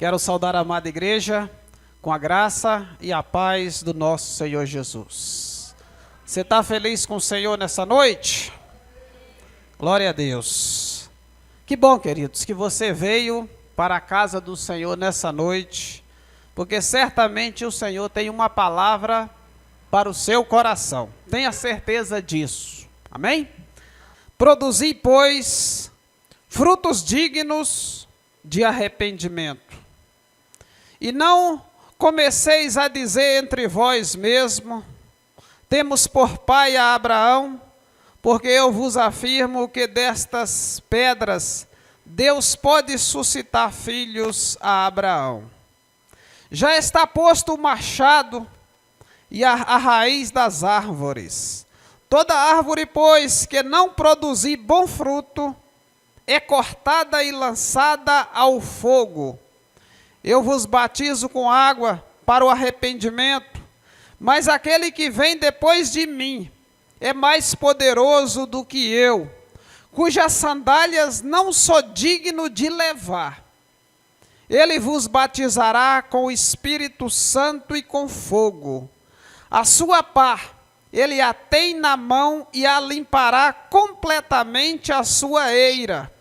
Quero saudar a amada igreja com a graça e a paz do nosso Senhor Jesus. Você está feliz com o Senhor nessa noite? Glória a Deus. Que bom, queridos, que você veio para a casa do Senhor nessa noite, porque certamente o Senhor tem uma palavra para o seu coração. Tenha certeza disso. Amém? Produzi, pois, frutos dignos de arrependimento. E não comeceis a dizer entre vós mesmos: temos por pai a Abraão, porque eu vos afirmo que destas pedras Deus pode suscitar filhos a Abraão. Já está posto o machado e a raiz das árvores. Toda árvore, pois, que não produzir bom fruto, é cortada e lançada ao fogo. Eu vos batizo com água para o arrependimento, mas aquele que vem depois de mim é mais poderoso do que eu, cujas sandálias não sou digno de levar. Ele vos batizará com o Espírito Santo e com fogo. A sua pá ele a tem na mão e a limpará completamente a sua eira.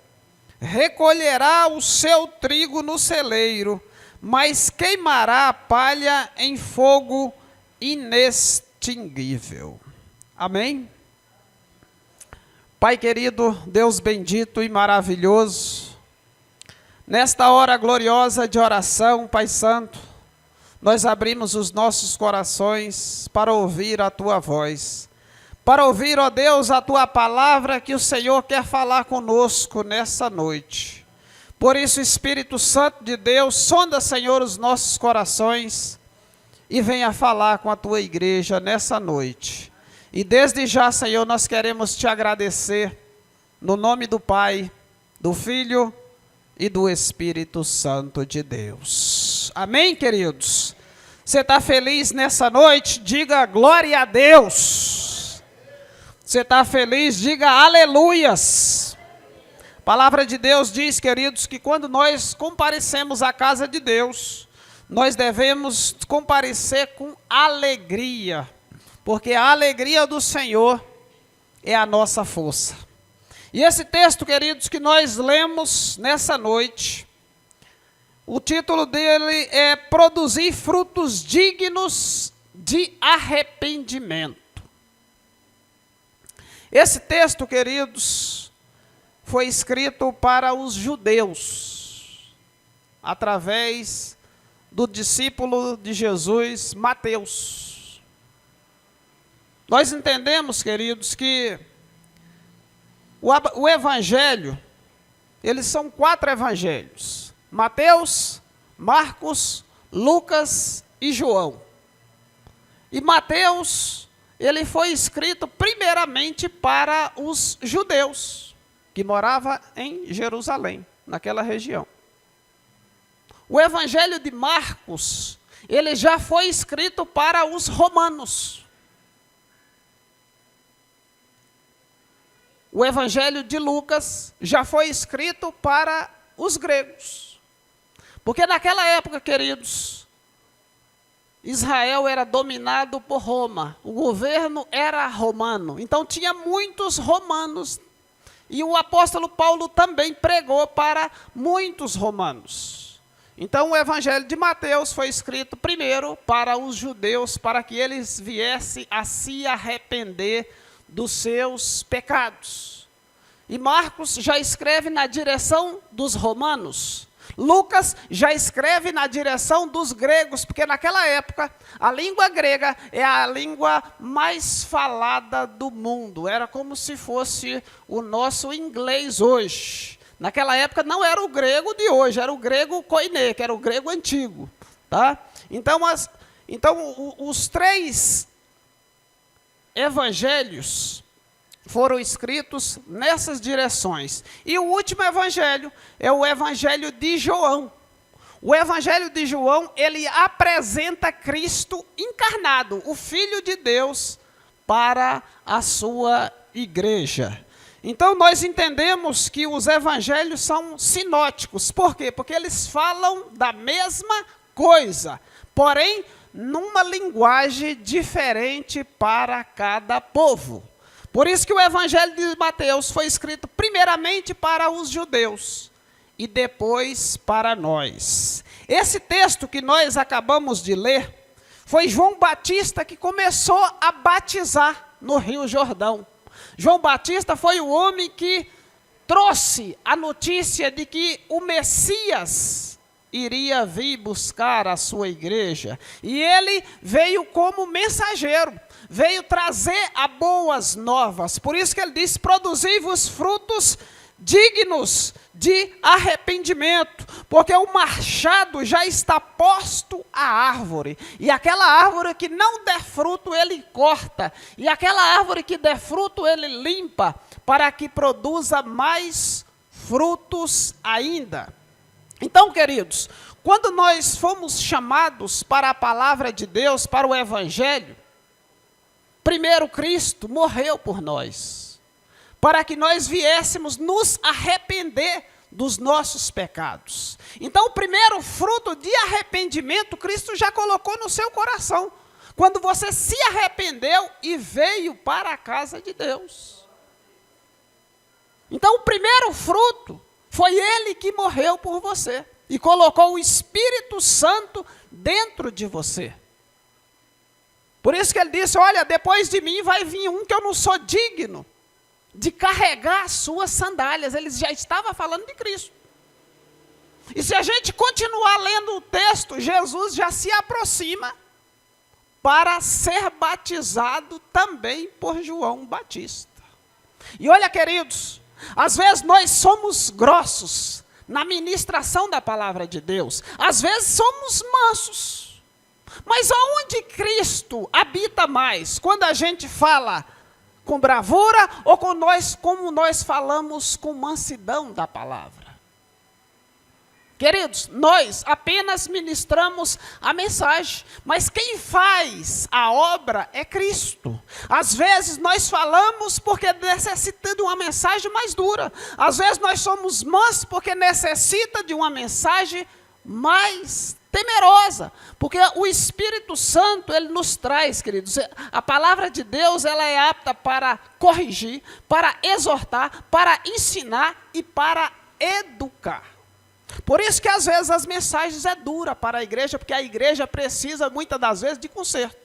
Recolherá o seu trigo no celeiro, mas queimará a palha em fogo inextinguível. Amém? Pai querido, Deus bendito e maravilhoso, nesta hora gloriosa de oração, Pai Santo, nós abrimos os nossos corações para ouvir a Tua voz, para ouvir, ó Deus, a Tua palavra que o Senhor quer falar conosco nessa noite. Por isso, Espírito Santo de Deus, sonda, Senhor, os nossos corações e venha falar com a Tua igreja nessa noite. E desde já, Senhor, nós queremos Te agradecer no nome do Pai, do Filho e do Espírito Santo de Deus. Amém, queridos? Você está feliz nessa noite? Diga glória a Deus. Você está feliz? Diga aleluias. A palavra de Deus diz, queridos, que quando nós comparecemos à casa de Deus, nós devemos comparecer com alegria, porque a alegria do Senhor é a nossa força. E esse texto, queridos, que nós lemos nessa noite, o título dele é Produzir frutos dignos de arrependimento. Esse texto, queridos, foi escrito para os judeus, através do discípulo de Jesus, Mateus. Nós entendemos, queridos, que o evangelho, eles são 4 evangelhos: Mateus, Marcos, Lucas e João. E Mateus, ele foi escrito primeiramente para os judeus, que moravam em Jerusalém, naquela região. O evangelho de Marcos, ele já foi escrito para os romanos. O evangelho de Lucas já foi escrito para os gregos. Porque naquela época, queridos, Israel era dominado por Roma. O governo era romano. Então tinha muitos romanos. E o apóstolo Paulo também pregou para muitos romanos. Então o evangelho de Mateus foi escrito primeiro para os judeus, para que eles viessem a se arrepender dos seus pecados. E Marcos já escreve na direção dos romanos. Lucas já escreve na direção dos gregos, porque naquela época a língua grega é a língua mais falada do mundo. Era como se fosse o nosso inglês hoje. Naquela época não era o grego de hoje, era o grego koiné, que era o grego antigo. Tá? Então os 3 evangelhos foram escritos nessas direções. E o último evangelho é o evangelho de João. O evangelho de João, ele apresenta Cristo encarnado, o Filho de Deus, para a sua igreja. Então nós entendemos que os evangelhos são sinóticos. Por quê? Porque eles falam da mesma coisa, porém numa linguagem diferente para cada povo. Por isso que o evangelho de Mateus foi escrito primeiramente para os judeus e depois para nós. Esse texto que nós acabamos de ler, foi João Batista que começou a batizar no Rio Jordão. João Batista foi o homem que trouxe a notícia de que o Messias iria vir buscar a sua igreja. E ele veio como mensageiro, veio trazer as boas novas. Por isso que ele diz, produzi-vos frutos dignos de arrependimento, porque o machado já está posto à árvore, e aquela árvore que não der fruto ele corta, e aquela árvore que der fruto ele limpa, para que produza mais frutos ainda. Então, queridos, quando nós fomos chamados para a palavra de Deus, para o evangelho, primeiro Cristo morreu por nós, para que nós viéssemos nos arrepender dos nossos pecados. Então, o primeiro fruto de arrependimento, Cristo já colocou no seu coração, quando você se arrependeu e veio para a casa de Deus. Então, o primeiro fruto foi Ele que morreu por você, e colocou o Espírito Santo dentro de você. Por isso que Ele disse, olha, depois de mim vai vir um que eu não sou digno de carregar as suas sandálias. Ele já estava falando de Cristo. E se a gente continuar lendo o texto, Jesus já se aproxima para ser batizado também por João Batista. E olha, queridos, às vezes nós somos grossos na ministração da palavra de Deus, às vezes somos mansos, mas aonde Cristo habita mais? Quando a gente fala com bravura ou como nós falamos com mansidão da palavra? Queridos, nós apenas ministramos a mensagem, mas quem faz a obra é Cristo. Às vezes nós falamos porque necessita de uma mensagem mais dura. Às vezes nós somos mansos porque necessita de uma mensagem mais temerosa, porque o Espírito Santo, ele nos traz, queridos, a palavra de Deus, ela é apta para corrigir, para exortar, para ensinar e para educar. Por isso que às vezes as mensagens é dura para a igreja, porque a igreja precisa muitas das vezes de conserto.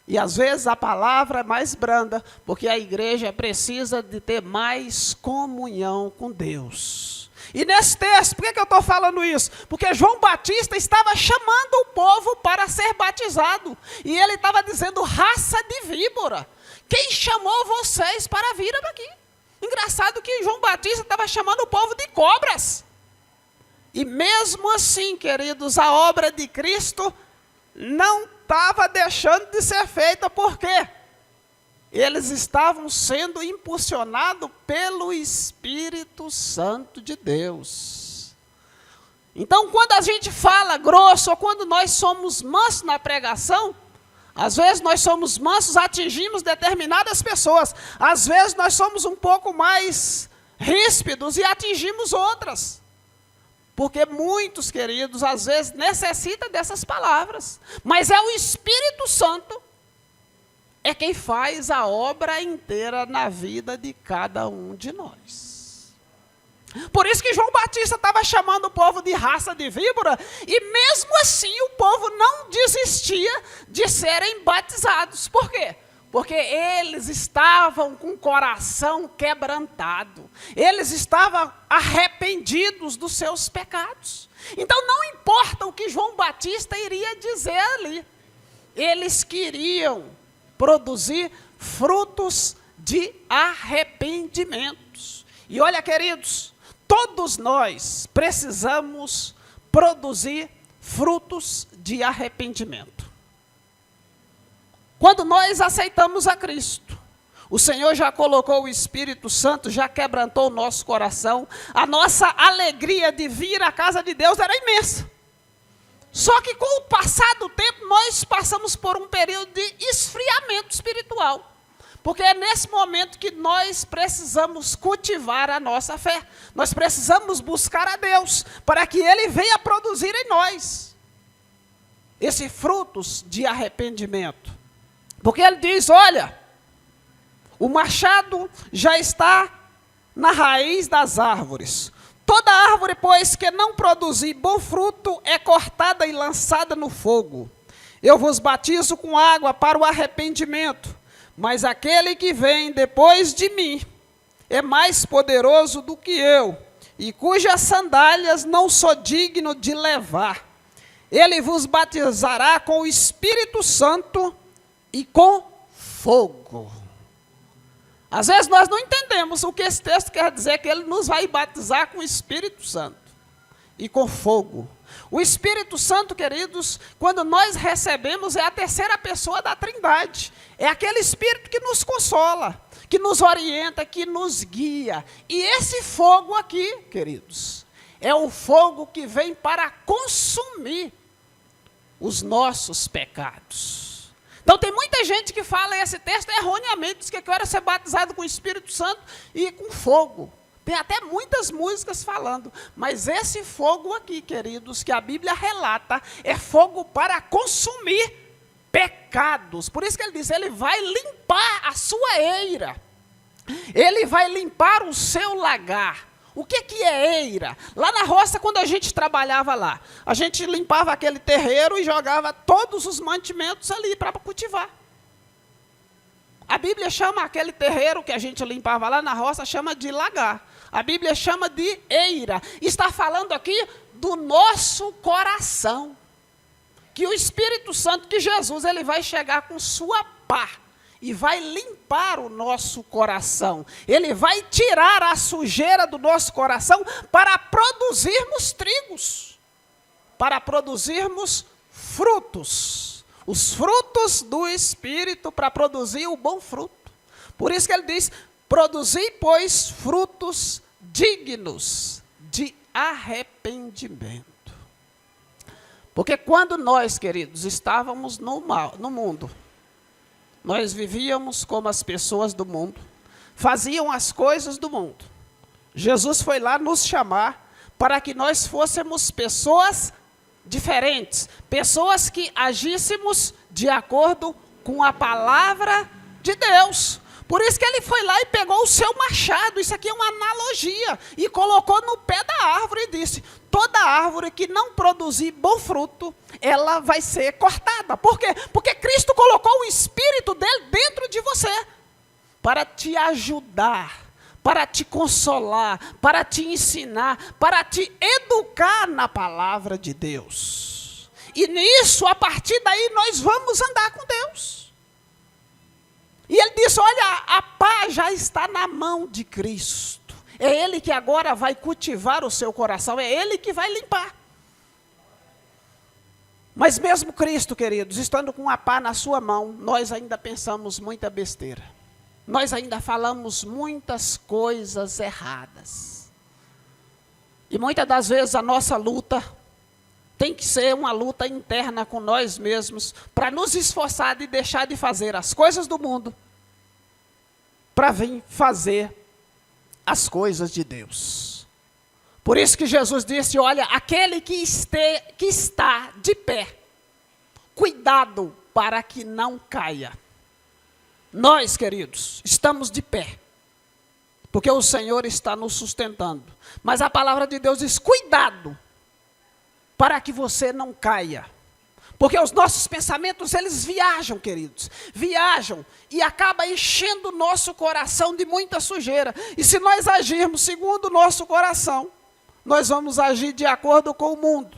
E às vezes a palavra é mais branda, porque a igreja precisa de ter mais comunhão com Deus. E nesse texto, por que eu estou falando isso? Porque João Batista estava chamando o povo para ser batizado. E ele estava dizendo, raça de víbora, quem chamou vocês para vir aqui? Engraçado que João Batista estava chamando o povo de cobras. E mesmo assim, queridos, a obra de Cristo não estava deixando de ser feita. Por quê? Eles estavam sendo impulsionados pelo Espírito Santo de Deus. Então, quando a gente fala grosso, ou quando nós somos mansos na pregação, às vezes nós somos mansos, atingimos determinadas pessoas. Às vezes nós somos um pouco mais ríspidos e atingimos outras. Porque muitos, queridos, às vezes necessitam dessas palavras. Mas é o Espírito Santo é quem faz a obra inteira na vida de cada um de nós. Por isso que João Batista estava chamando o povo de raça de víbora, e mesmo assim o povo não desistia de serem batizados. Por quê? Porque eles estavam com o coração quebrantado, eles estavam arrependidos dos seus pecados. Então não importa o que João Batista iria dizer ali, eles queriam produzir frutos de arrependimentos. E olha, queridos, todos nós precisamos produzir frutos de arrependimento. Quando nós aceitamos a Cristo, o Senhor já colocou o Espírito Santo, já quebrantou o nosso coração, a nossa alegria de vir à casa de Deus era imensa. Só que com o passar do tempo, nós passamos por um período de esfriamento espiritual. Porque é nesse momento que nós precisamos cultivar a nossa fé. Nós precisamos buscar a Deus para que Ele venha produzir em nós esses frutos de arrependimento. Porque Ele diz, olha, o machado já está na raiz das árvores. Toda árvore, pois, que não produzir bom fruto, é cortada e lançada no fogo. Eu vos batizo com água para o arrependimento, mas aquele que vem depois de mim é mais poderoso do que eu, e cujas sandálias não sou digno de levar. Ele vos batizará com o Espírito Santo e com fogo. Às vezes nós não entendemos o que esse texto quer dizer, que Ele nos vai batizar com o Espírito Santo e com fogo. O Espírito Santo, queridos, quando nós recebemos, é a terceira pessoa da Trindade. É aquele Espírito que nos consola, que nos orienta, que nos guia. E esse fogo aqui, queridos, é o fogo que vem para consumir os nossos pecados. Então tem muita gente que fala esse texto erroneamente, diz que eu quero ser batizado com o Espírito Santo e com fogo. Tem até muitas músicas falando, mas esse fogo aqui, queridos, que a Bíblia relata, é fogo para consumir pecados. Por isso que ele diz, ele vai limpar a sua eira, ele vai limpar o seu lagar. O que é eira? Lá na roça, quando a gente trabalhava lá, a gente limpava aquele terreiro e jogava todos os mantimentos ali para cultivar. A Bíblia chama aquele terreiro que a gente limpava lá na roça, chama de lagar. A Bíblia chama de eira. Está falando aqui do nosso coração. Que o Espírito Santo, que Jesus, ele vai chegar com sua pá e vai limpar o nosso coração. Ele vai tirar a sujeira do nosso coração para produzirmos trigos, para produzirmos frutos. Os frutos do Espírito para produzir o bom fruto. Por isso que ele diz, produzi, pois, frutos dignos de arrependimento. Porque quando nós, queridos, estávamos no mundo, nós vivíamos como as pessoas do mundo, faziam as coisas do mundo. Jesus foi lá nos chamar para que nós fôssemos pessoas diferentes, pessoas que agíssemos de acordo com a palavra de Deus. Por isso que ele foi lá e pegou o seu machado, isso aqui é uma analogia, e colocou no pé da árvore e disse, toda árvore que não produzir bom fruto, ela vai ser cortada. Por quê? Porque Cristo colocou o Espírito dele dentro de você, para te ajudar, para te consolar, para te ensinar, para te educar na palavra de Deus. E nisso, a partir daí, nós vamos andar com Deus. E ele disse, olha, a paz já está na mão de Cristo. É Ele que agora vai cultivar o seu coração, é Ele que vai limpar. Mas mesmo Cristo, queridos, estando com a pá na sua mão, nós ainda pensamos muita besteira. Nós ainda falamos muitas coisas erradas. E muitas das vezes a nossa luta tem que ser uma luta interna com nós mesmos, para nos esforçar de deixar de fazer as coisas do mundo, para vir fazer as coisas de Deus. Por isso que Jesus disse, olha, aquele que está de pé, cuidado para que não caia. Nós, queridos, estamos de pé, porque o Senhor está nos sustentando. Mas a palavra de Deus diz, cuidado, para que você não caia. Porque os nossos pensamentos, eles viajam, queridos. Viajam e acaba enchendo o nosso coração de muita sujeira. E se nós agirmos segundo o nosso coração, nós vamos agir de acordo com o mundo.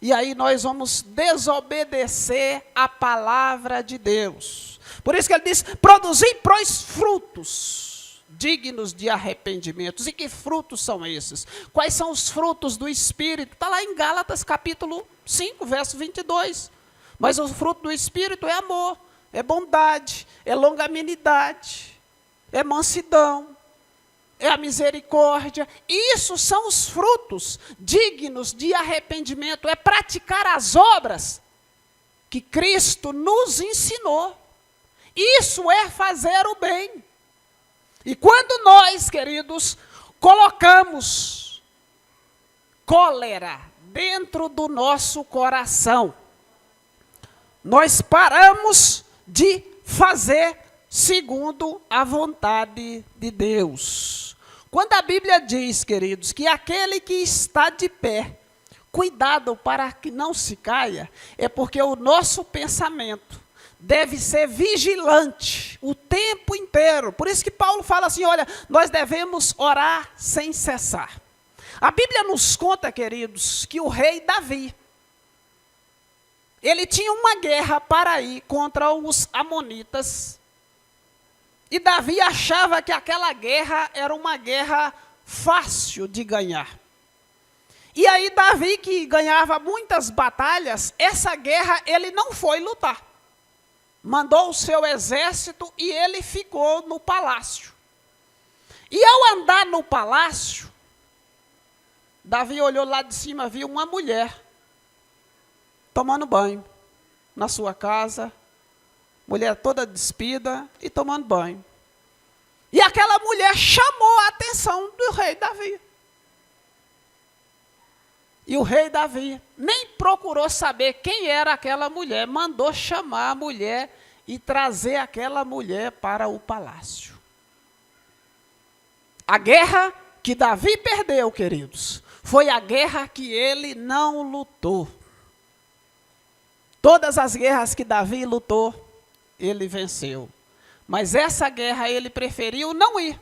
E aí nós vamos desobedecer a palavra de Deus. Por isso que ele diz, produzi, pois, frutos dignos de arrependimentos. E que frutos são esses? Quais são os frutos do Espírito? Está lá em Gálatas capítulo 5, verso 22. Mas o fruto do Espírito é amor, é bondade, é longanimidade, é mansidão, é a misericórdia. Isso são os frutos dignos de arrependimento. É praticar as obras que Cristo nos ensinou. Isso é fazer o bem. E quando nós, queridos, colocamos cólera dentro do nosso coração, nós paramos de fazer segundo a vontade de Deus. Quando a Bíblia diz, queridos, que aquele que está de pé, cuidado para que não se caia, é porque o nosso pensamento deve ser vigilante o tempo inteiro. Por isso que Paulo fala assim, olha, nós devemos orar sem cessar. A Bíblia nos conta, queridos, que o rei Davi, ele tinha uma guerra para ir contra os amonitas. E Davi achava que aquela guerra era uma guerra fácil de ganhar. E aí Davi, que ganhava muitas batalhas, essa guerra ele não foi lutar. Mandou o seu exército e ele ficou no palácio. E ao andar no palácio, Davi olhou lá de cima, viu uma mulher tomando banho na sua casa, mulher toda despida e tomando banho. E aquela mulher chamou a atenção do rei Davi. E o rei Davi nem procurou saber quem era aquela mulher, mandou chamar a mulher e trazer aquela mulher para o palácio. A guerra que Davi perdeu, queridos, foi a guerra que ele não lutou. Todas as guerras que Davi lutou, ele venceu. Mas essa guerra ele preferiu não ir.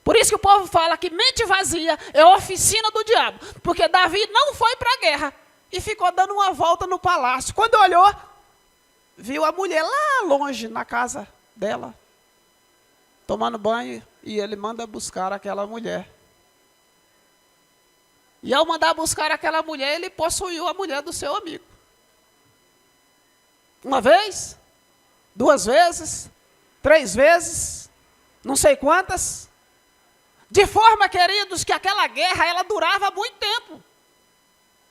Por isso que o povo fala que mente vazia é a oficina do diabo. Porque Davi não foi para a guerra e ficou dando uma volta no palácio. Quando olhou, viu a mulher lá longe na casa dela, tomando banho, e ele manda buscar aquela mulher. E ao mandar buscar aquela mulher, ele possuiu a mulher do seu amigo. Uma vez, 2 vezes, 3 vezes, não sei quantas. De forma, queridos, que aquela guerra, ela durava muito tempo.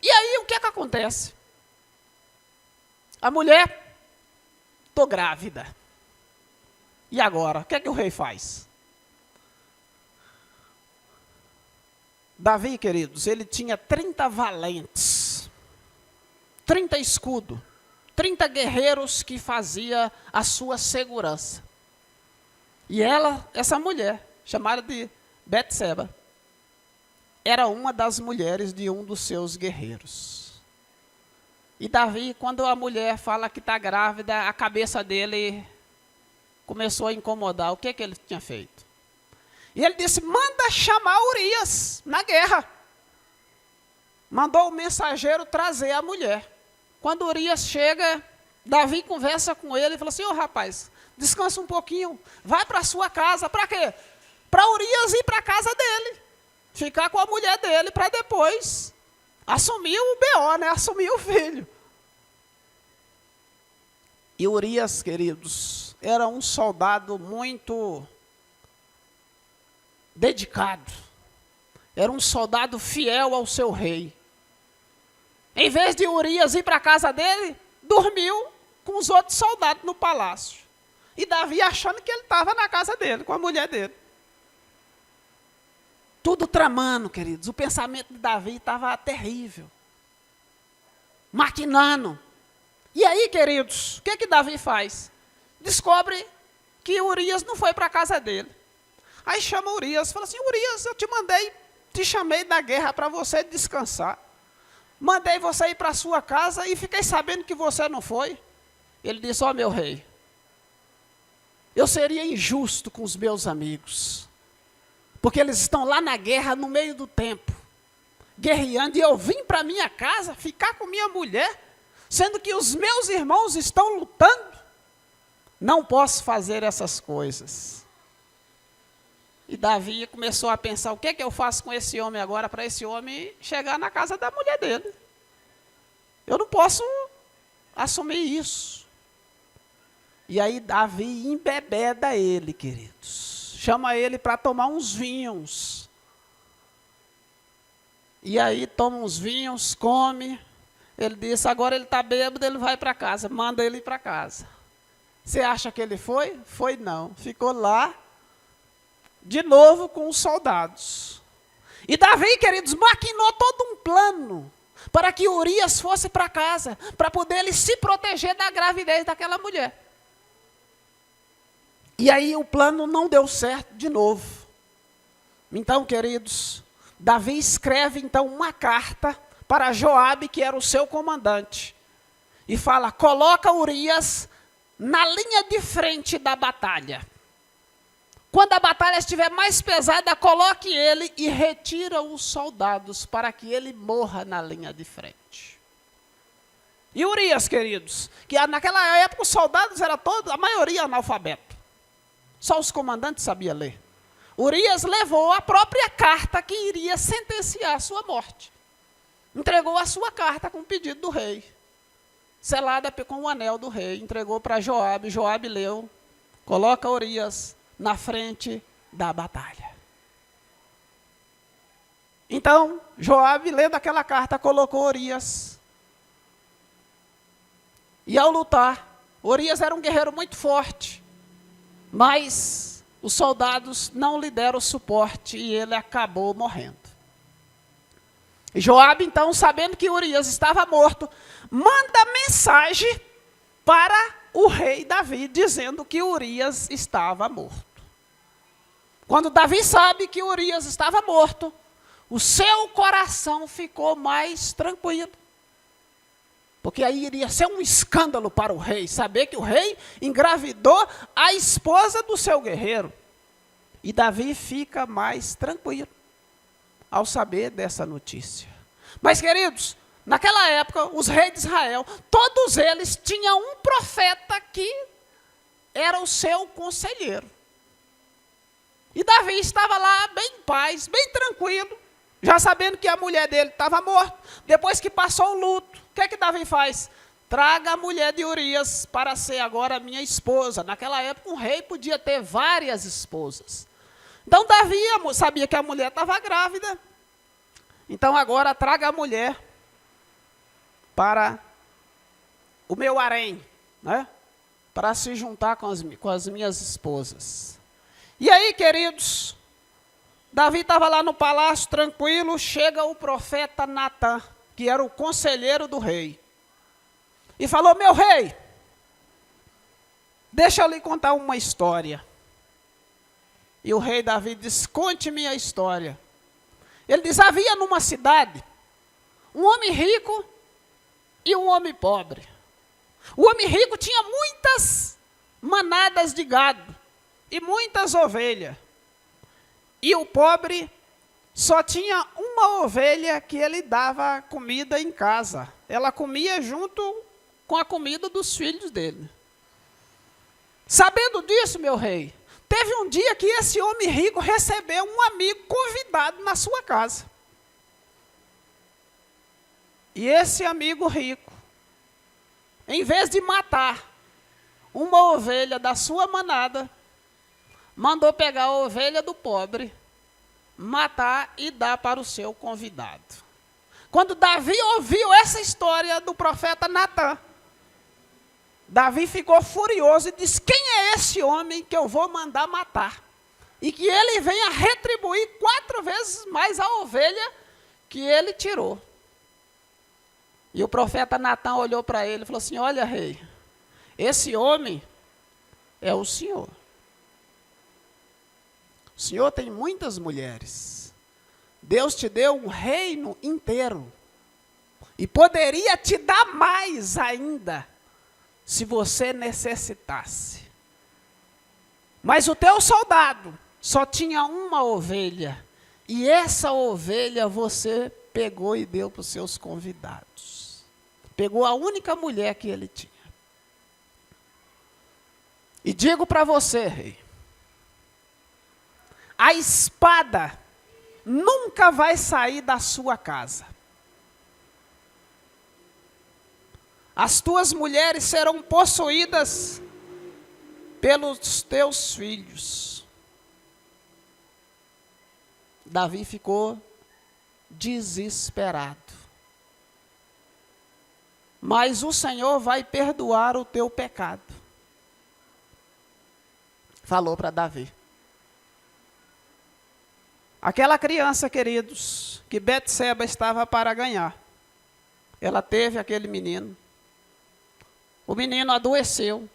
E aí, o que é que acontece? A mulher, estou grávida. E agora? O que é que o rei faz? Davi, queridos, ele tinha 30 valentes, 30 escudos, 30 guerreiros que fazia a sua segurança. E ela, essa mulher, chamada de Betseba, era uma das mulheres de um dos seus guerreiros. E Davi, quando a mulher fala que está grávida, a cabeça dele começou a incomodar. O que ele tinha feito? E ele disse, manda chamar Urias na guerra. Mandou o mensageiro trazer a mulher. Quando Urias chega, Davi conversa com ele e fala assim, ô rapaz, descansa um pouquinho, vai para a sua casa. Para quê? Para Urias ir para a casa dele, ficar com a mulher dele, para depois assumir o BO, né? Assumir o filho. E Urias, queridos, era um soldado muito dedicado. Era um soldado fiel ao seu rei. Em vez de Urias ir para a casa dele, dormiu com os outros soldados no palácio. E Davi achando que ele estava na casa dele, com a mulher dele. Tudo tramando, queridos. O pensamento de Davi estava terrível. Maquinando. E aí, queridos, o que Davi faz? Descobre que Urias não foi para a casa dele. Aí chama Urias, fala assim, Urias, eu te chamei da guerra para você descansar. Mandei você ir para a sua casa e fiquei sabendo que você não foi. Ele disse, ó meu rei, eu seria injusto com os meus amigos, porque eles estão lá na guerra no meio do tempo, guerreando, e eu vim para minha casa ficar com minha mulher, sendo que os meus irmãos estão lutando. Não posso fazer essas coisas. E Davi começou a pensar, o que é que eu faço com esse homem agora, para esse homem chegar na casa da mulher dele? Eu não posso assumir isso. E aí Davi embebeda ele, queridos. Chama ele para tomar uns vinhos. E aí toma uns vinhos, come. Ele disse, agora ele está bêbado, ele vai para casa. Manda ele ir para casa. Você acha que ele foi? Foi não. Ficou lá, de novo com os soldados. E Davi, queridos, maquinou todo um plano para que Urias fosse para casa, para poder ele se proteger da gravidez daquela mulher. E aí o plano não deu certo de novo. Então, queridos, Davi escreve então uma carta para Joabe, que era o seu comandante, e fala: coloca Urias na linha de frente da batalha. Quando a batalha estiver mais pesada, coloque ele e retira os soldados para que ele morra na linha de frente. E Urias, queridos, que naquela época os soldados eram todos, a maioria analfabeto. Só os comandantes sabiam ler. Urias levou a própria carta que iria sentenciar a sua morte. Entregou a sua carta com o pedido do rei, selada com o anel do rei, entregou para Joabe. Joabe leu: coloca Urias na frente da batalha. Então, Joabe, lendo aquela carta, colocou Urias. E ao lutar, Urias era um guerreiro muito forte, mas os soldados não lhe deram suporte e ele acabou morrendo. E Joabe, então, sabendo que Urias estava morto, manda mensagem para o rei Davi, dizendo que Urias estava morto. Quando Davi sabe que Urias estava morto, o seu coração ficou mais tranquilo. Porque aí iria ser um escândalo para o rei, saber que o rei engravidou a esposa do seu guerreiro. E Davi fica mais tranquilo ao saber dessa notícia. Mas, queridos, naquela época, os reis de Israel, todos eles tinham um profeta que era o seu conselheiro. E Davi estava lá bem em paz, bem tranquilo, já sabendo que a mulher dele estava morta. Depois que passou o luto, o que é que Davi faz? Traga a mulher de Urias para ser agora minha esposa. Naquela época, um rei podia ter várias esposas. Então, Davi sabia que a mulher estava grávida. Então, agora, traga a mulher para o meu harém, né? Para se juntar com as minhas esposas. E aí, queridos, Davi estava lá no palácio, tranquilo, chega o profeta Natã, que era o conselheiro do rei, e falou: meu rei, deixa eu lhe contar uma história. E o rei Davi diz: conte-me a história. Ele diz: havia numa cidade um homem rico e um homem pobre. O homem rico tinha muitas manadas de gado e muitas ovelhas. E o pobre só tinha uma ovelha que ele dava comida em casa. Ela comia junto com a comida dos filhos dele. Sabendo disso, meu rei, teve um dia que esse homem rico recebeu um amigo convidado na sua casa. E esse amigo rico, em vez de matar uma ovelha da sua manada, mandou pegar a ovelha do pobre, matar e dar para o seu convidado. Quando Davi ouviu essa história do profeta Natã, Davi ficou furioso e disse: quem é esse homem que eu vou mandar matar? E que ele venha retribuir 4 vezes mais a ovelha que ele tirou. E o profeta Natã olhou para ele e falou assim: olha, rei, esse homem é o senhor. O senhor tem muitas mulheres. Deus te deu um reino inteiro. E poderia te dar mais ainda, se você necessitasse. Mas o teu soldado só tinha uma ovelha. E essa ovelha você pegou e deu para os seus convidados. Pegou a única mulher que ele tinha. E digo para você, rei, a espada nunca vai sair da sua casa. As tuas mulheres serão possuídas pelos teus filhos. Davi ficou desesperado. Mas o Senhor vai perdoar o teu pecado. falou para Davi. Aquela criança, queridos, que Betseba estava para ganhar, ela teve aquele menino. O menino adoeceu.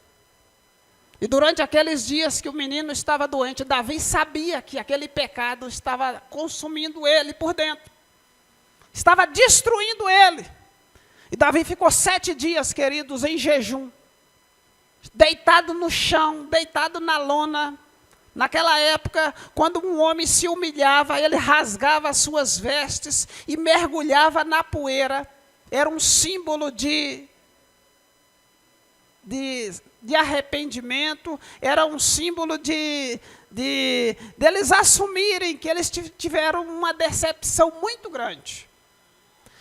E durante aqueles dias que o menino estava doente, Davi sabia que aquele pecado estava consumindo ele por dentro. Estava destruindo ele. E Davi ficou 7 dias, queridos, em jejum. Deitado no chão, deitado na lona. Naquela época, quando um homem se humilhava, ele rasgava as suas vestes e mergulhava na poeira. Era um símbolo de arrependimento, era um símbolo deles assumirem que eles tiveram uma decepção muito grande.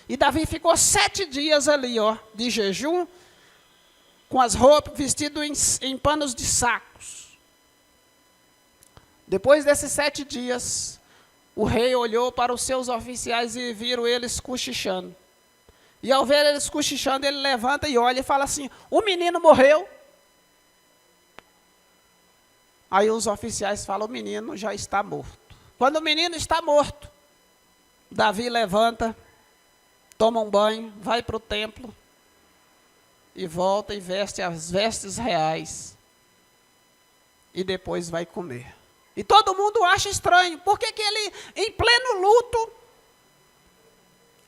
E Davi ficou 7 dias ali, de jejum, com as roupas, vestido em panos de sacos. Depois desses 7 dias, o rei olhou para os seus oficiais e viram eles cochichando. E ao ver eles cochichando, ele levanta e olha e fala assim: o menino morreu. Aí os oficiais falam: o menino já está morto. Quando o menino está morto, Davi levanta, toma um banho, vai para o templo e volta e veste as vestes reais. E depois vai comer. E todo mundo acha estranho. Por que ele, em pleno luto,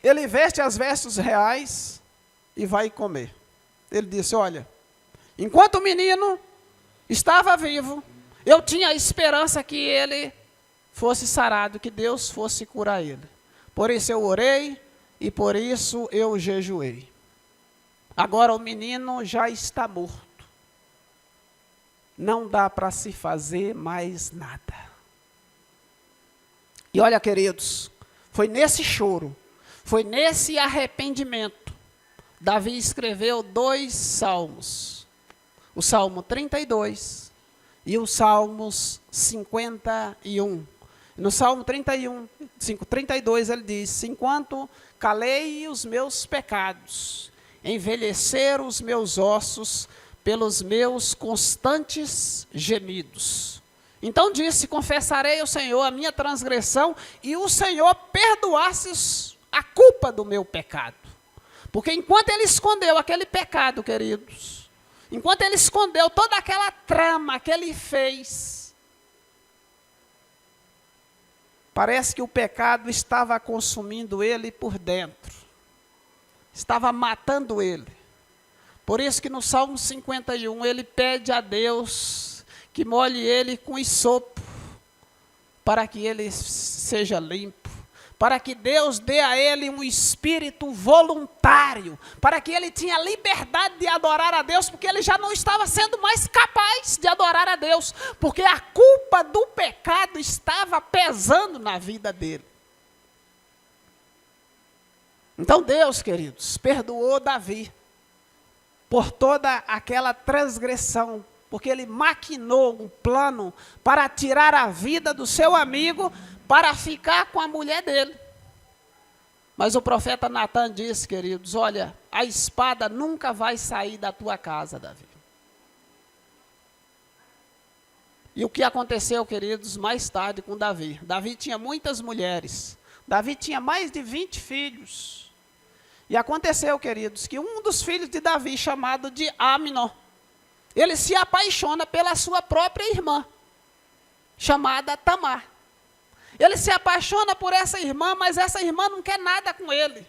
ele veste as vestes reais e vai comer? Ele disse: olha, enquanto o menino estava vivo, eu tinha a esperança que ele fosse sarado, que Deus fosse curar ele. Por isso eu orei e por isso eu jejuei. Agora o menino já está morto. Não dá para se fazer mais nada. E olha, queridos, foi nesse choro, foi nesse arrependimento, Davi escreveu 2 salmos. O Salmo 32 e o Salmos 51. No Salmo 32 ele diz: enquanto calei os meus pecados, envelheceram os meus ossos pelos meus constantes gemidos. Então disse: confessarei ao Senhor a minha transgressão, e o Senhor perdoasse a culpa do meu pecado. Porque enquanto ele escondeu aquele pecado, queridos, enquanto ele escondeu toda aquela trama que ele fez, parece que o pecado estava consumindo ele por dentro, estava matando ele. Por isso que no Salmo 51 ele pede a Deus que molhe ele com hisopo, para que ele seja limpo, para que Deus dê a ele um espírito voluntário, para que ele tenha liberdade de adorar a Deus, porque ele já não estava sendo mais capaz de adorar a Deus, porque a culpa do pecado estava pesando na vida dele. Então Deus, queridos, perdoou Davi por toda aquela transgressão, porque ele maquinou um plano para tirar a vida do seu amigo, para ficar com a mulher dele. Mas o profeta Natan disse, queridos: olha, a espada nunca vai sair da tua casa, Davi. E o que aconteceu, queridos, mais tarde com Davi? Davi tinha muitas mulheres. Davi tinha mais de 20 filhos. E aconteceu, queridos, que um dos filhos de Davi, chamado de Aminon, ele se apaixona pela sua própria irmã, chamada Tamar. Ele se apaixona por essa irmã, mas essa irmã não quer nada com ele.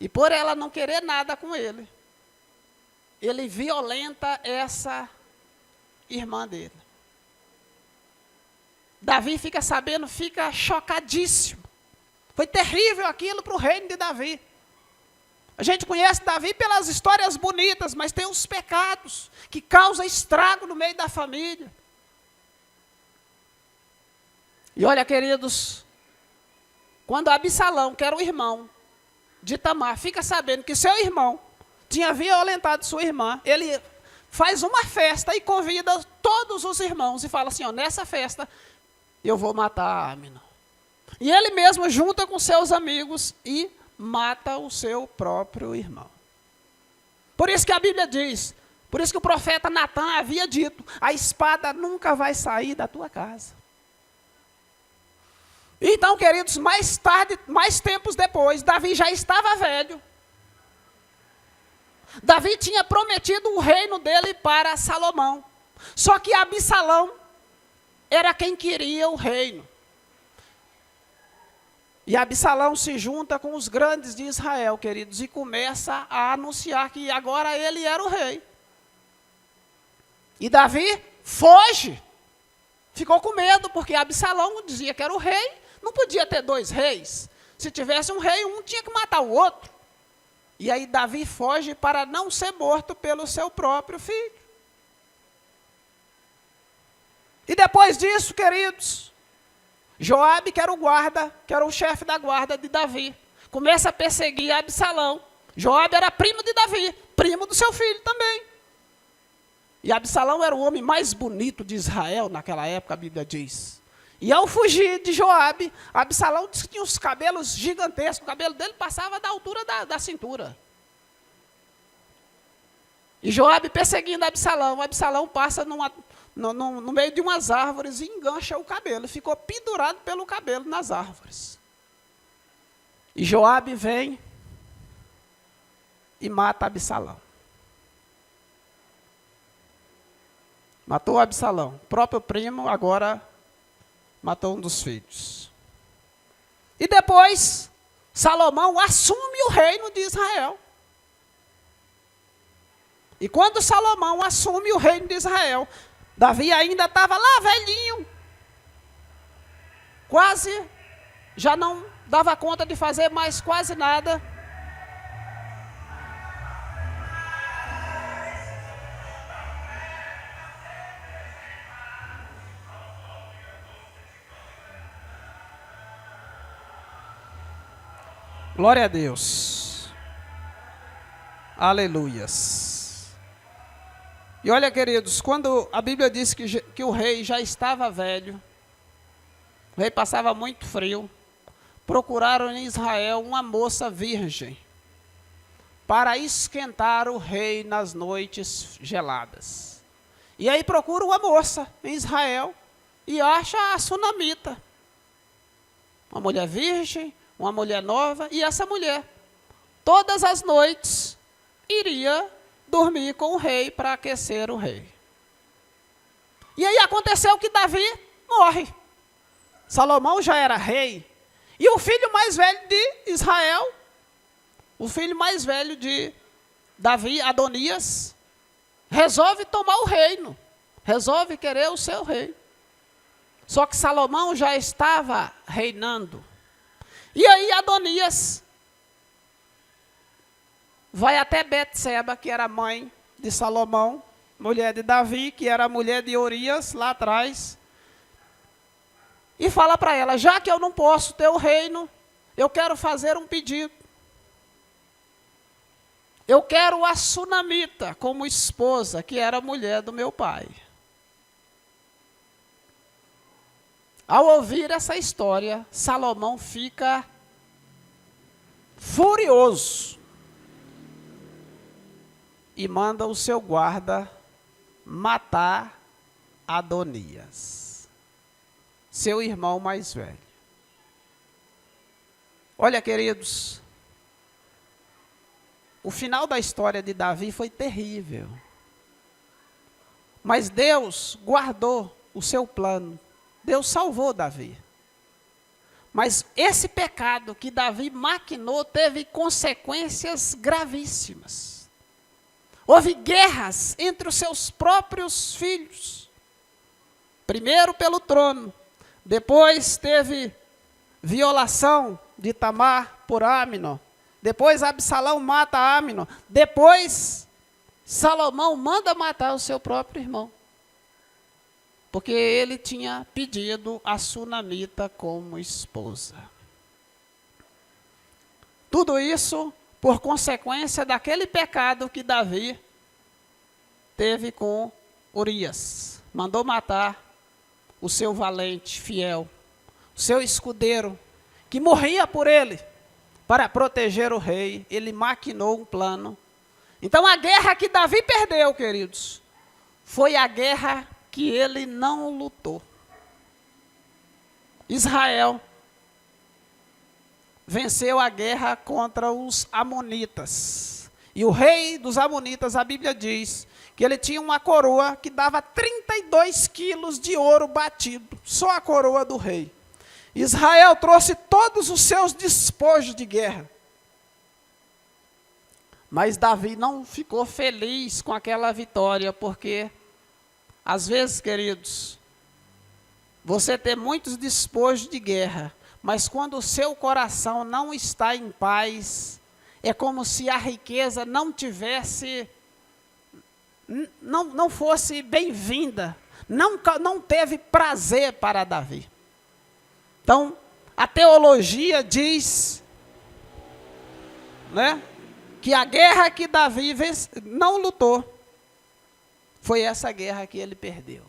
E por ela não querer nada com ele, ele violenta essa irmã dele. Davi fica sabendo, fica chocadíssimo. Foi terrível aquilo para o reino de Davi. A gente conhece Davi pelas histórias bonitas, mas tem os pecados que causam estrago no meio da família. E olha, queridos, quando Absalão, que era o irmão de Tamar, fica sabendo que seu irmão tinha violentado sua irmã, ele faz uma festa e convida todos os irmãos e fala assim: ó, nessa festa eu vou matar Aminon. E ele mesmo junta com seus amigos e mata o seu próprio irmão. Por isso que a Bíblia diz: Por isso que o profeta Natã havia dito: a espada nunca vai sair da tua casa. Então, queridos, mais tarde, mais tempos depois, Davi já estava velho. Davi tinha prometido o reino dele para Salomão. Só que Absalão era quem queria o reino. E Absalão se junta com os grandes de Israel, queridos, e começa a anunciar que agora ele era o rei. E Davi foge. Ficou com medo, porque Absalão dizia que era o rei. Não podia ter dois reis. Se tivesse um rei, um tinha que matar o outro. E aí Davi foge para não ser morto pelo seu próprio filho. E depois disso, queridos, Joabe, que era o guarda, que era o chefe da guarda de Davi, começa a perseguir Absalão. Joabe era primo de Davi, primo do seu filho também. E Absalão era o homem mais bonito de Israel naquela época, a Bíblia diz. E ao fugir de Joabe, Absalão tinha os cabelos gigantescos, o cabelo dele passava da altura da cintura. E Joabe perseguindo Absalão, Absalão passa no meio de umas árvores e engancha o cabelo, ficou pendurado pelo cabelo nas árvores. E Joabe vem e mata Absalão. Matou Absalão, próprio primo, agora matou um dos filhos. E depois, Salomão assume o reino de Israel. E quando Salomão assume o reino de Israel, Davi ainda estava lá velhinho. Quase, já não dava conta de fazer mais quase nada. Glória a Deus. Aleluias. E olha, queridos, quando a Bíblia diz que o rei já estava velho, o rei passava muito frio, procuraram em Israel uma moça virgem para esquentar o rei nas noites geladas. E aí procura uma moça em Israel e acha a sunamita, uma mulher virgem, uma mulher nova, e essa mulher, todas as noites, iria dormir com o rei para aquecer o rei. E aí aconteceu que Davi morre. Salomão já era rei, e o filho mais velho de Israel, o filho mais velho de Davi, Adonias, resolve tomar o reino, resolve querer o seu rei. Só que Salomão já estava reinando. E aí Adonias vai até Betseba, que era mãe de Salomão, mulher de Davi, que era mulher de Urias, lá atrás, e fala para ela: já que eu não posso ter o reino, eu quero fazer um pedido. Eu quero a sunamita como esposa, que era mulher do meu pai. Ao ouvir essa história, Salomão fica furioso e manda o seu guarda matar Adonias, seu irmão mais velho. Olha, queridos, o final da história de Davi foi terrível, mas Deus guardou o seu plano. Deus salvou Davi. Mas esse pecado que Davi maquinou teve consequências gravíssimas. Houve guerras entre os seus próprios filhos. Primeiro pelo trono. Depois teve violação de Tamar por Amnon. Depois Absalão mata Amnon. Depois Salomão manda matar o seu próprio irmão. Porque ele tinha pedido a sunamita como esposa. Tudo isso por consequência daquele pecado que Davi teve com Urias. Mandou matar o seu valente, fiel, o seu escudeiro, que morria por ele, para proteger o rei. Ele maquinou um plano Então a guerra que Davi perdeu, queridos, foi a guerra que ele não lutou. Israel venceu a guerra contra os amonitas. E o rei dos amonitas, a Bíblia diz, que ele tinha uma coroa que dava 32 quilos de ouro batido, só a coroa do rei. Israel trouxe todos os seus despojos de guerra. Mas Davi não ficou feliz com aquela vitória, porque, às vezes, queridos, você tem muitos despojos de guerra, mas quando o seu coração não está em paz, é como se a riqueza não tivesse, não fosse bem-vinda, não teve prazer para Davi. Então, a teologia diz, né, que a guerra que Davi não lutou, foi essa guerra que ele perdeu.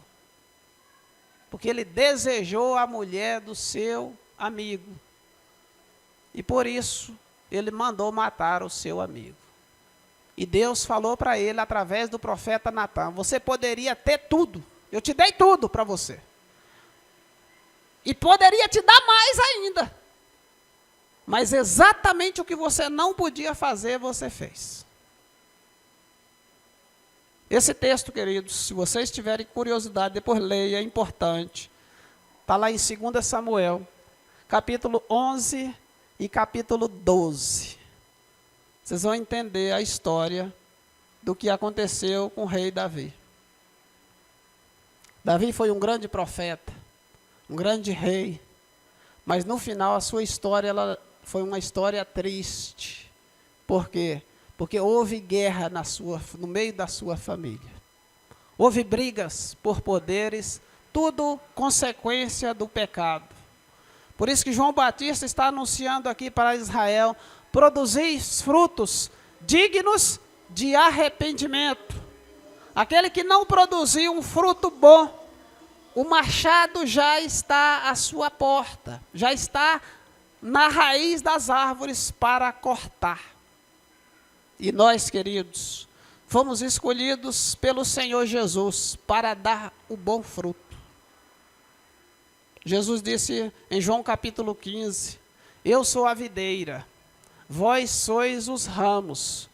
Porque ele desejou a mulher do seu amigo. E por isso, ele mandou matar o seu amigo. E Deus falou para ele, através do profeta Natã, você poderia ter tudo. Eu te dei tudo para você. E poderia te dar mais ainda. Mas exatamente o que você não podia fazer, você fez. Esse texto, queridos, se vocês tiverem curiosidade, depois leia, é importante. Está lá em 2 Samuel, capítulo 11 e capítulo 12. Vocês vão entender a história do que aconteceu com o rei Davi. Davi foi um grande profeta, um grande rei, mas no final a sua história ela foi uma história triste. Por quê? Porque houve guerra no meio da sua família. Houve brigas por poderes, tudo consequência do pecado. Por isso que João Batista está anunciando aqui para Israel, produzir frutos dignos de arrependimento. Aquele que não produzir um fruto bom, o machado já está à sua porta, já está na raiz das árvores para cortar. E nós, queridos, fomos escolhidos pelo Senhor Jesus para dar o bom fruto. Jesus disse em João capítulo 15, eu sou a videira, vós sois os ramos.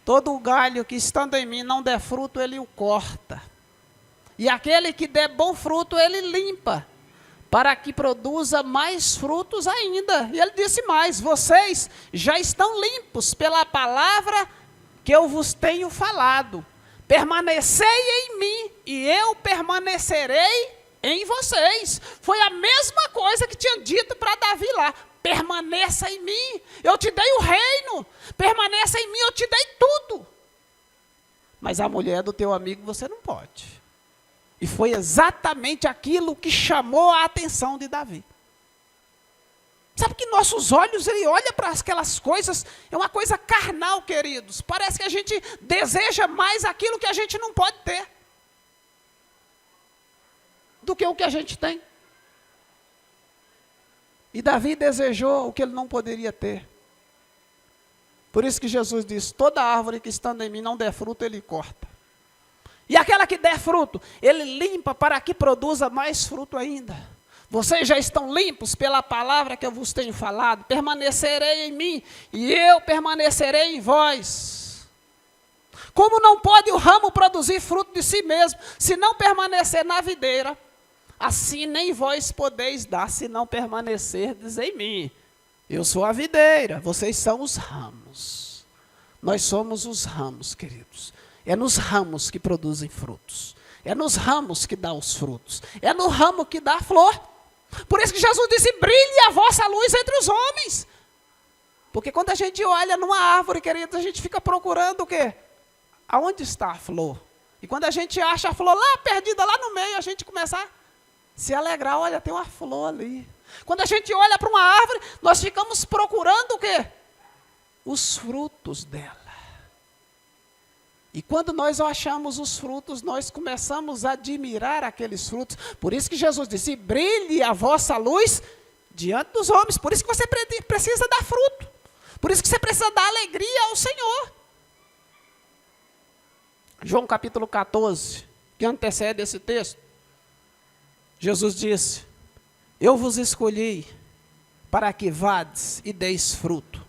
Todo o galho que estando em mim não der fruto, ele o corta. E aquele que der bom fruto, ele limpa, para que produza mais frutos ainda. E ele disse mais, vocês já estão limpos pela palavra que eu vos tenho falado. Permanecei em mim e eu permanecerei em vocês. Foi a mesma coisa que tinha dito para Davi lá. Permaneça em mim, eu te dei o reino. Permaneça em mim, eu te dei tudo. Mas a mulher do teu amigo você não pode. E foi exatamente aquilo que chamou a atenção de Davi. Sabe que nossos olhos, ele olha para aquelas coisas, é uma coisa carnal, queridos. Parece que a gente deseja mais aquilo que a gente não pode ter, do que o que a gente tem. E Davi desejou o que ele não poderia ter. Por isso que Jesus disse, toda árvore que estando em mim não der fruto, ele corta. E aquela que der fruto, ele limpa para que produza mais fruto ainda. Vocês já estão limpos pela palavra que eu vos tenho falado. Permanecerei em mim e eu permanecerei em vós. Como não pode o ramo produzir fruto de si mesmo, se não permanecer na videira, assim nem vós podeis dar, se não permanecerdes em mim. Eu sou a videira, vocês são os ramos. Nós somos os ramos, queridos. É nos ramos que produzem frutos. É nos ramos que dá os frutos. É no ramo que dá a flor. Por isso que Jesus disse, brilhe a vossa luz entre os homens. Porque quando a gente olha numa árvore, queridos, a gente fica procurando o quê? Aonde está a flor? E quando a gente acha a flor lá perdida, lá no meio, a gente começa a se alegrar. Olha, tem uma flor ali. Quando a gente olha para uma árvore, nós ficamos procurando o quê? Os frutos dela. E quando nós achamos os frutos, nós começamos a admirar aqueles frutos. Por isso que Jesus disse, brilhe a vossa luz diante dos homens. Por isso que você precisa dar fruto. Por isso que você precisa dar alegria ao Senhor. João capítulo 14, que antecede esse texto, Jesus disse: eu vos escolhi para que vades e deis fruto,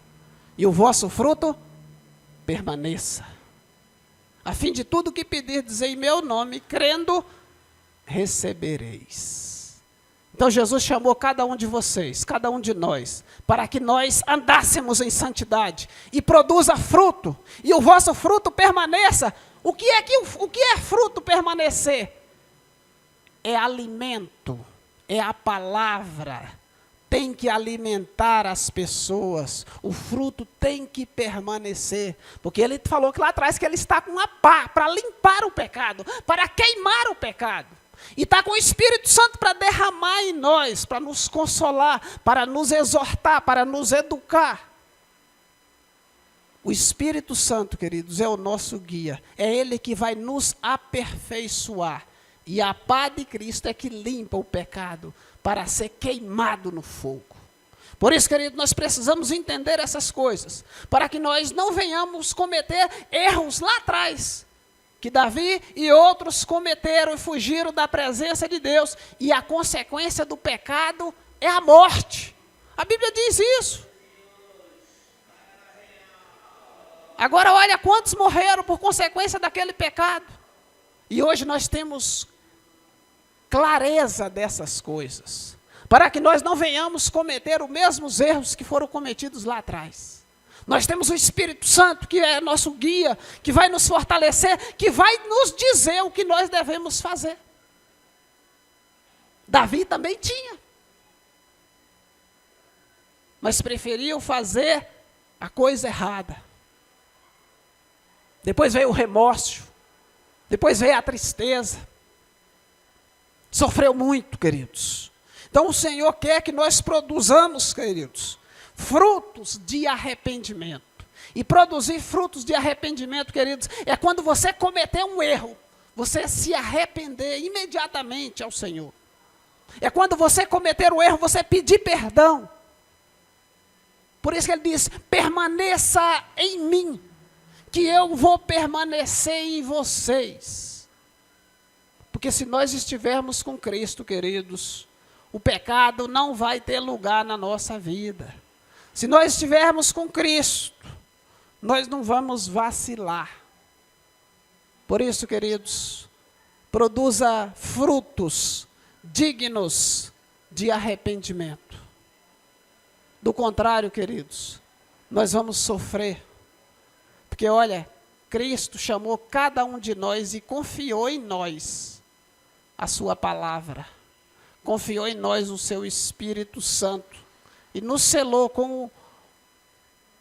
e o vosso fruto permaneça, a fim de tudo que pedirdes em meu nome, crendo, recebereis. Então Jesus chamou cada um de vocês, cada um de nós, para que nós andássemos em santidade e produza fruto, e o vosso fruto permaneça. O que é fruto permanecer? É alimento, é a palavra, tem que alimentar as pessoas, o fruto tem que permanecer, porque ele falou que lá atrás que ele está com uma pá para limpar o pecado, para queimar o pecado. E está com o Espírito Santo para derramar em nós, para nos consolar, para nos exortar, para nos educar. O Espírito Santo, queridos, é o nosso guia. É Ele que vai nos aperfeiçoar. E a pá de Cristo é que limpa o pecado para ser queimado no fogo. Por isso, queridos, nós precisamos entender essas coisas, para que nós não venhamos cometer erros lá atrás, que Davi e outros cometeram e fugiram da presença de Deus, e a consequência do pecado é a morte. A Bíblia diz isso. Agora olha quantos morreram por consequência daquele pecado. E hoje nós temos clareza dessas coisas, para que nós não venhamos cometer os mesmos erros que foram cometidos lá atrás. Nós temos o Espírito Santo, que é nosso guia, que vai nos fortalecer, que vai nos dizer o que nós devemos fazer. Davi também tinha, mas preferiu fazer a coisa errada. Depois veio o remorso, depois veio a tristeza. Sofreu muito, queridos. Então o Senhor quer que nós produzamos, queridos, frutos de arrependimento. E produzir frutos de arrependimento, queridos, é quando você cometer um erro, você se arrepender imediatamente ao Senhor. É quando você cometer o erro, você pedir perdão. Por isso que ele diz: permaneça em mim, que eu vou permanecer em vocês. Porque se nós estivermos com Cristo, queridos, o pecado não vai ter lugar na nossa vida. Se nós estivermos com Cristo, nós não vamos vacilar. Por isso, queridos, produza frutos dignos de arrependimento. Do contrário, queridos, nós vamos sofrer. Porque olha, Cristo chamou cada um de nós e confiou em nós a sua palavra. Confiou em nós o seu Espírito Santo. E nos selou com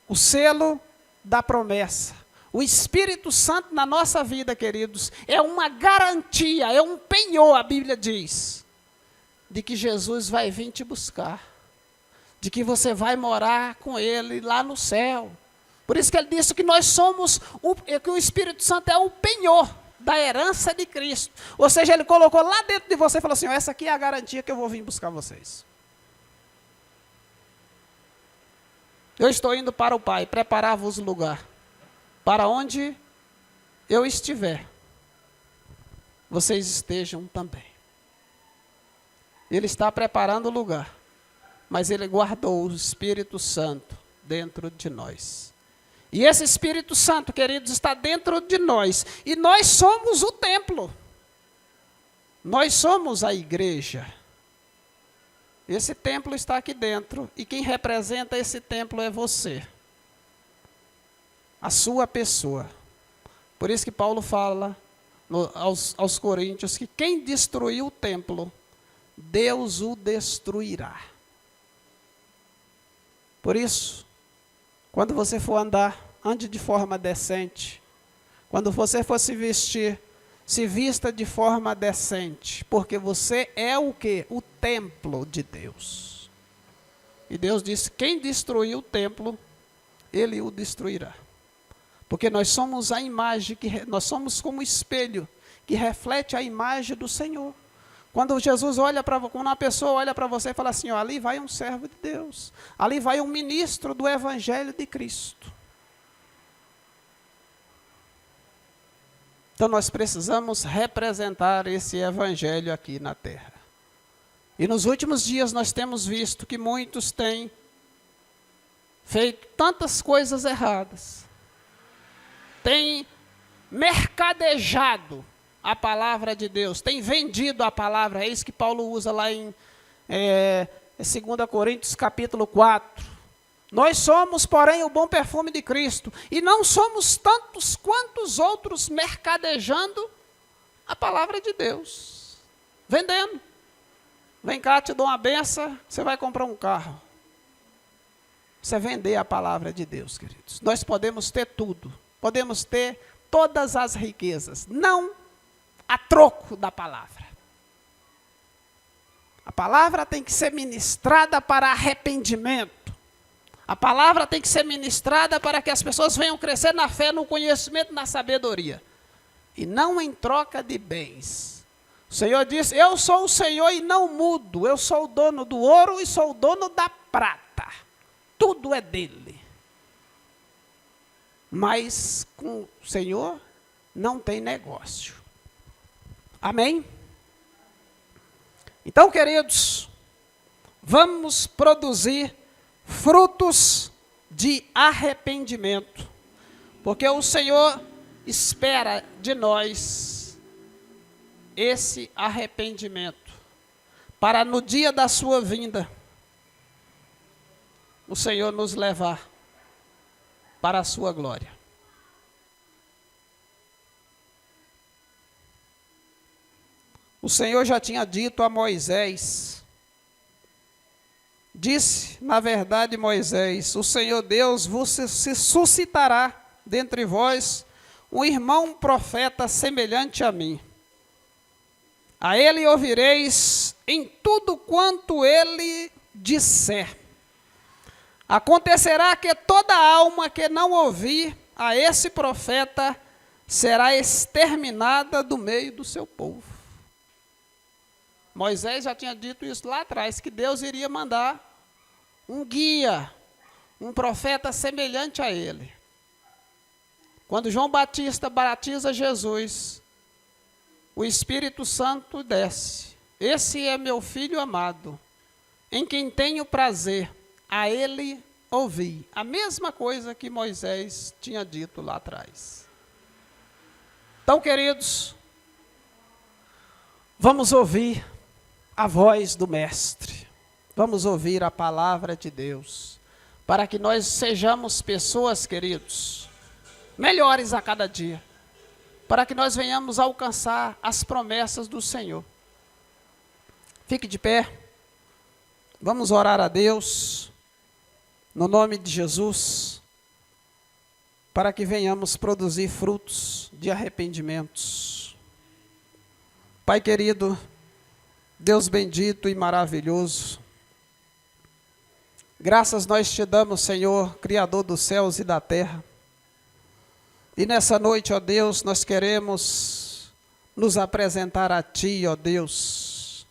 o selo da promessa. O Espírito Santo na nossa vida, queridos, é uma garantia, é um penhor, a Bíblia diz, de que Jesus vai vir te buscar, de que você vai morar com Ele lá no céu. Por isso que ele disse que nós somos, que o Espírito Santo é o penhor da herança de Cristo. Ou seja, ele colocou lá dentro de você e falou assim: essa aqui é a garantia que eu vou vir buscar vocês. Eu estou indo para o Pai, preparar-vos lugar, para onde eu estiver, vocês estejam também. Ele está preparando o lugar, mas Ele guardou o Espírito Santo dentro de nós. E esse Espírito Santo, queridos, está dentro de nós, e nós somos o templo. Nós somos a igreja. Esse templo está aqui dentro, e quem representa esse templo é você. A sua pessoa. Por isso que Paulo fala aos Coríntios que quem destruiu o templo, Deus o destruirá. Por isso, quando você for andar, ande de forma decente. Quando você for se vestir, se vista de forma decente, porque você é o quê? O templo de Deus. E Deus disse: quem destruiu o templo, Ele o destruirá. Porque nós somos a imagem, nós somos como espelho, que reflete a imagem do Senhor. Quando Jesus olha para, quando uma pessoa olha para você e fala assim: ó, ali vai um servo de Deus, ali vai um ministro do Evangelho de Cristo. Então nós precisamos representar esse evangelho aqui na terra. E nos últimos dias nós temos visto que muitos têm feito tantas coisas erradas, têm mercadejado a palavra de Deus, têm vendido a palavra. É isso que Paulo usa lá em 2 Coríntios capítulo 4. Nós somos, porém, o bom perfume de Cristo, e não somos tantos quantos outros mercadejando a palavra de Deus, vendendo. Vem cá, te dou uma benção, você vai comprar um carro. Isso é vender a palavra de Deus, queridos. Nós podemos ter tudo, podemos ter todas as riquezas, não a troco da palavra. A palavra tem que ser ministrada para arrependimento. A palavra tem que ser ministrada para que as pessoas venham crescer na fé, no conhecimento, na sabedoria. E não em troca de bens. O Senhor disse, eu sou o Senhor e não mudo. Eu sou o dono do ouro e sou o dono da prata. Tudo é dele. Mas com o Senhor não tem negócio. Amém? Então, queridos, vamos produzir frutos de arrependimento, porque o Senhor espera de nós esse arrependimento, para no dia da sua vinda, o Senhor nos levar para a sua glória. O Senhor já tinha dito a Moisés, disse, na verdade, Moisés, o Senhor Deus vos se suscitará dentre vós um irmão profeta semelhante a mim. A ele ouvireis em tudo quanto ele disser. Acontecerá que toda alma que não ouvir a esse profeta será exterminada do meio do seu povo. Moisés já tinha dito isso lá atrás, que Deus iria mandar um guia, um profeta semelhante a ele. Quando João Batista batiza Jesus, o Espírito Santo desce. Esse é meu filho amado, em quem tenho prazer, a ele ouvi. A mesma coisa que Moisés tinha dito lá atrás. Então, queridos, vamos ouvir a voz do Mestre. Vamos ouvir a palavra de Deus, para que nós sejamos pessoas, queridos, melhores a cada dia, para que nós venhamos alcançar as promessas do Senhor. Fique de pé, vamos orar a Deus, no nome de Jesus, para que venhamos produzir frutos de arrependimentos. Pai querido, Deus bendito e maravilhoso, graças nós te damos, Senhor, Criador dos céus e da terra. E nessa noite, ó Deus, nós queremos nos apresentar a Ti, ó Deus,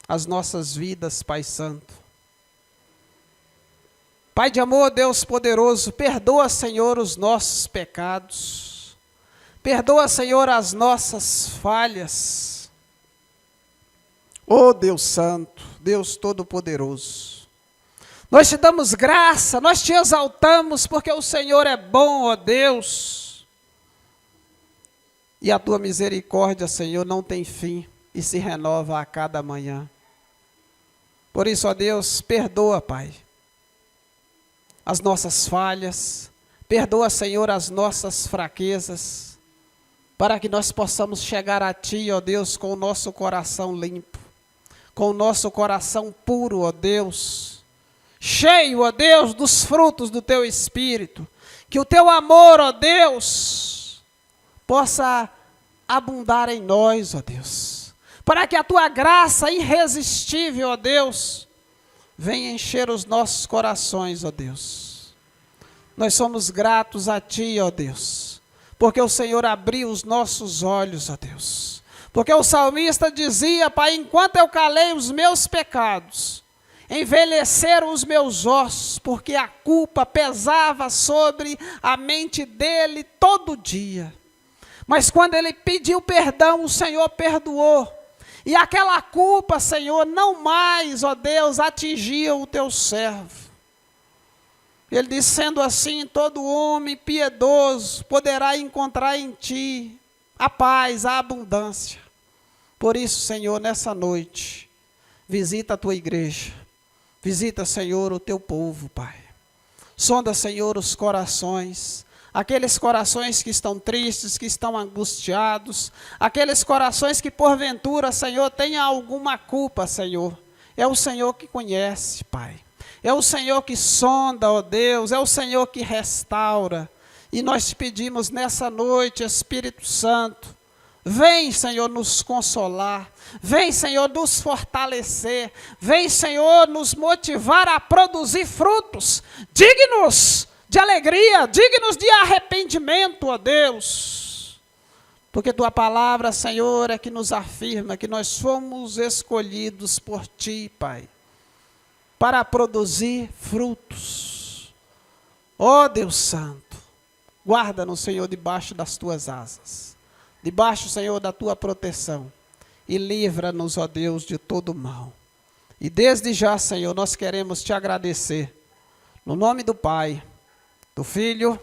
as nossas vidas, Pai Santo. Pai de amor, Deus poderoso, perdoa, Senhor, os nossos pecados. Perdoa, Senhor, as nossas falhas. Ó Deus Santo, Deus Todo-Poderoso, nós te damos graça, nós te exaltamos, porque o Senhor é bom, ó Deus, e a tua misericórdia, Senhor, não tem fim e se renova a cada manhã. Por isso, ó Deus, perdoa, Pai, as nossas falhas, perdoa, Senhor, as nossas fraquezas, para que nós possamos chegar a Ti, ó Deus, com o nosso coração limpo, com o nosso coração puro, ó Deus, cheio, ó Deus, dos frutos do Teu Espírito, que o Teu amor, ó Deus, possa abundar em nós, ó Deus, para que a Tua graça irresistível, ó Deus, venha encher os nossos corações, ó Deus. Nós somos gratos a Ti, ó Deus, porque o Senhor abriu os nossos olhos, ó Deus. Porque o salmista dizia, Pai, enquanto eu calei os meus pecados, envelheceram os meus ossos, porque a culpa pesava sobre a mente dele todo dia. Mas quando ele pediu perdão, o Senhor perdoou. E aquela culpa, Senhor, não mais, ó Deus, atingia o teu servo. Ele diz, sendo assim, todo homem piedoso poderá encontrar em ti a paz, a abundância. Por isso, Senhor, nessa noite, visita a tua igreja. Visita, Senhor, o teu povo, Pai. Sonda, Senhor, os corações. Aqueles corações que estão tristes, que estão angustiados. Aqueles corações que, porventura, Senhor, tenham alguma culpa, Senhor. É o Senhor que conhece, Pai. É o Senhor que sonda, ó Deus. É o Senhor que restaura. E nós te pedimos nessa noite, Espírito Santo, vem, Senhor, nos consolar. Vem, Senhor, nos fortalecer. Vem, Senhor, nos motivar a produzir frutos dignos de alegria, dignos de arrependimento, ó Deus. Porque tua palavra, Senhor, é que nos afirma que nós fomos escolhidos por ti, Pai, para produzir frutos. Ó Deus Santo, guarda-nos, Senhor, debaixo das tuas asas. Debaixo, Senhor, da tua proteção. E livra-nos, ó Deus, de todo mal. E desde já, Senhor, nós queremos te agradecer. No nome do Pai, do Filho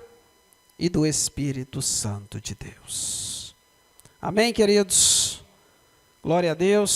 e do Espírito Santo de Deus. Amém, queridos? Glória a Deus.